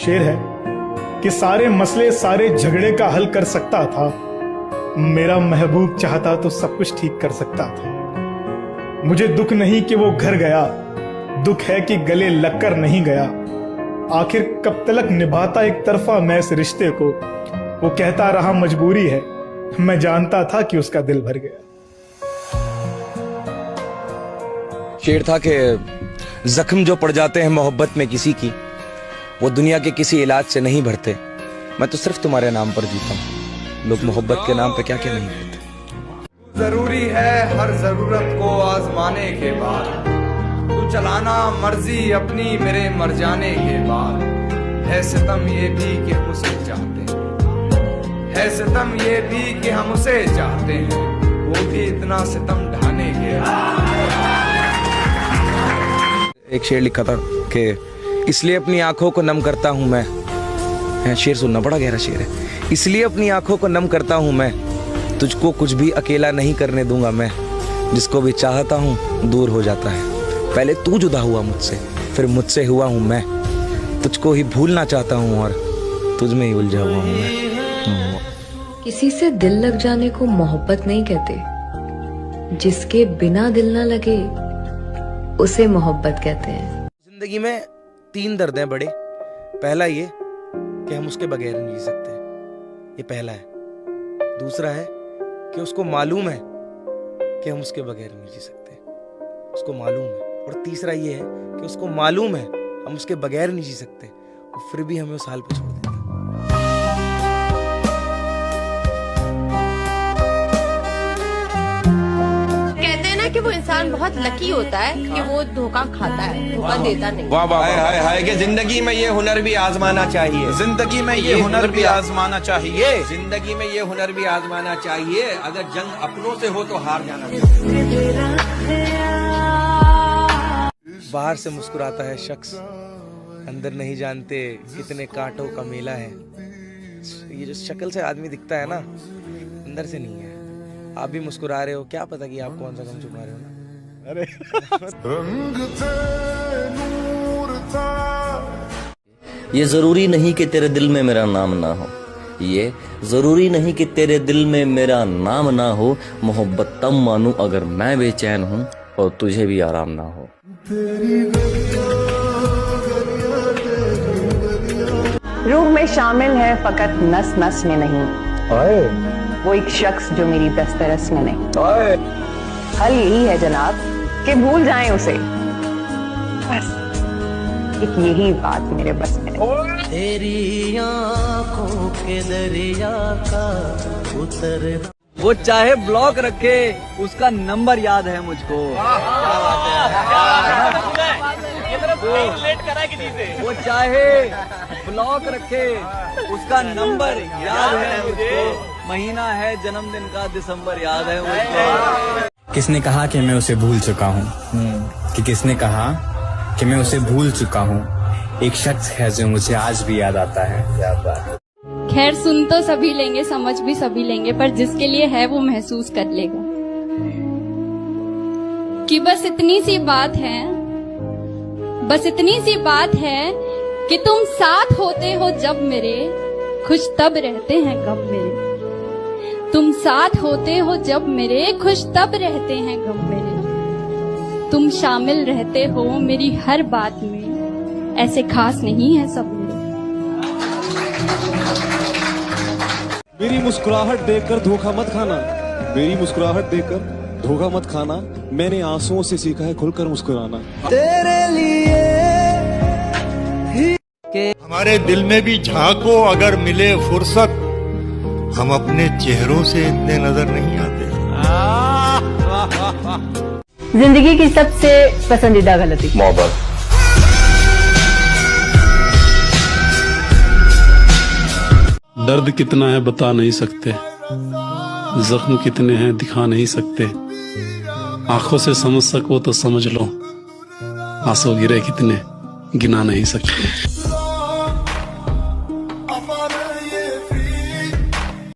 शेर है कि सारे मसले सारे झगड़े का हल कर सकता था, मेरा महबूब चाहता तो सब कुछ ठीक कर सकता था। मुझे दुख नहीं कि वो घर गया, दुख है कि गले लगकर नहीं गया। आखिर कब तलक निभाता एक तरफा मैं इस रिश्ते को, वो कहता रहा मजबूरी है, मैं जानता था कि उसका दिल भर गया। शेर था कि जख्म जो पड़ जाते हैं मोहब्बत में किसी की, वो दुनिया के किसी इलाज से नहीं भरते। मैं तो सिर्फ तुम्हारे नाम पर जीता हूँ, लोग मोहब्बत के नाम पे क्या क्या नहीं करते। जरूरी है हर जरूरत को आजमाने के बाद, तू चलाना मर्जी अपनी मेरे मर जाने के बाद। है सितम ये भी कि हम उसे चाहते हैं, है सितम ये भी कि हम उसे चाहते हैं, वो भी इतना सितम ढाने के बाद। एक शेर लिखा था कि इसलिए अपनी आंखों को नम करता हूं मैं। शेर सुनना, बड़ा गहरा शेर है। इसलिए अपनी आंखों को नम करता हूं मैं, तुझको कुछ भी अकेला नहीं करने दूंगा मैं। जिसको भी चाहता हूं दूर हो जाता है, पहले तू जुदा हुआ मुझसे, फिर मुझसे हुआ हूं मैं। तुझको ही भूलना चाहता हूं और तुझ में ही उलझा हुआ हूं मैं। किसी से दिल लग जाने को मोहब्बत नहीं कहते, जिसके बिना दिल ना लगे उसे मोहब्बत कहते हैं। जिंदगी में 3 दर्द हैं बड़े। पहला ये कि हम उसके बगैर नहीं जी सकते, ये पहला है। दूसरा है कि उसको मालूम है कि हम उसके बगैर नहीं जी सकते, उसको मालूम है। और तीसरा ये है कि उसको मालूम है हम उसके बगैर नहीं जी सकते, और फिर भी हमें उस हाल पे छोड़ देता है। कि वो इंसान बहुत लकी होता है कि वो धोखा खाता है, धोखा देता नहीं। वाह वाह हाय हाय कि जिंदगी में ये हुनर भी आजमाना चाहिए, जिंदगी में ये हुनर भी आजमाना चाहिए, जिंदगी में ये हुनर भी आजमाना चाहिए। अगर जंग अपनों से हो तो हार जाना चाहिए। बाहर से मुस्कुराता है शख्स, अंदर नहीं जानते कितने कांटों का मेला है। ये जो शक्ल से आदमी दिखता है ना, अंदर से नहीं है। आप भी मुस्कुरा रहे हो, क्या पता कि आप कौन सा गम छुपा रहे हो ना। अरे ये जरूरी नहीं कि तेरे दिल में मेरा नाम ना हो, ये जरूरी नहीं कि तेरे दिल में मेरा नाम ना हो। मोहब्बत तब मानूं अगर मैं बेचैन हूँ और तुझे भी आराम ना हो। रूह में शामिल है फकत नस नस में नहीं, वो एक शख्स जो मेरी दस्तरस में नहीं। हल यही है जनाब कि भूल जाएं उसे, बस एक यही बात मेरे बस में नहीं। तेरी आंखों के दरिया का उतर, वो चाहे ब्लॉक रखे उसका नंबर याद है मुझको। वो चाहे ब्लॉक रखे उसका नंबर याद है मुझको। महीना है जन्मदिन का दिसंबर याद है मुझको। किसने कहा कि मैं उसे भूल चुका हूँ, कि किसने कहा कि मैं उसे भूल चुका हूँ। एक शख्स है जो मुझे आज भी याद आता है। क्या बात। खैर सुन तो सभी लेंगे, समझ भी सभी लेंगे, पर जिसके लिए है वो महसूस कर लेगा कि बस इतनी सी बात है, बस इतनी सी बात है कि तुम साथ होते हो जब मेरे, खुश तब रहते हैं गम मेरे। तुम साथ होते हो जब मेरे, खुश तब रहते हैं गम मेरे। तुम शामिल रहते हो मेरी हर बात में, ऐसे खास नहीं है सब मेरे। मेरी मुस्कुराहट देखकर धोखा मत खाना, मेरी मुस्कुराहट देखकर धोखा मत खाना। मैंने आंसुओं से सीखा है खुलकर मुस्कुराना। तेरे लिए हमारे दिल में भी झांको अगर मिले फुर्सत, हम अपने चेहरों से इतने नजर नहीं आते। जिंदगी की सबसे पसंदीदा गलती मोहब्बत। दर्द कितना है बता नहीं सकते, जख्म कितने हैं दिखा नहीं सकते। आंखों से समझ सको तो समझ लो, आंसू गिरे कितने गिना नहीं सकते।